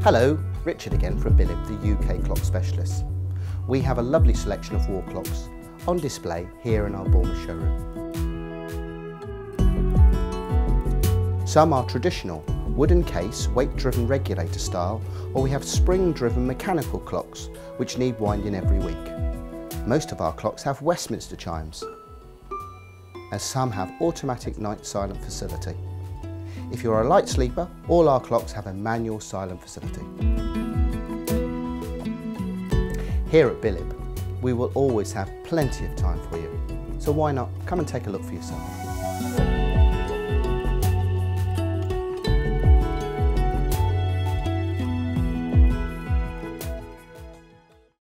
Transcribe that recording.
Hello, Richard again from BilliB, the UK clock specialist. We have a lovely selection of wall clocks on display here in our Bournemouth showroom. Some are traditional, wooden case, weight-driven regulator style, or we have spring-driven mechanical clocks which need winding every week. Most of our clocks have Westminster chimes, as some have automatic night silent facility. If you're a light sleeper, all our clocks have a manual silent facility. Here at BilliB, we will always have plenty of time for you, so why not come and take a look for yourself.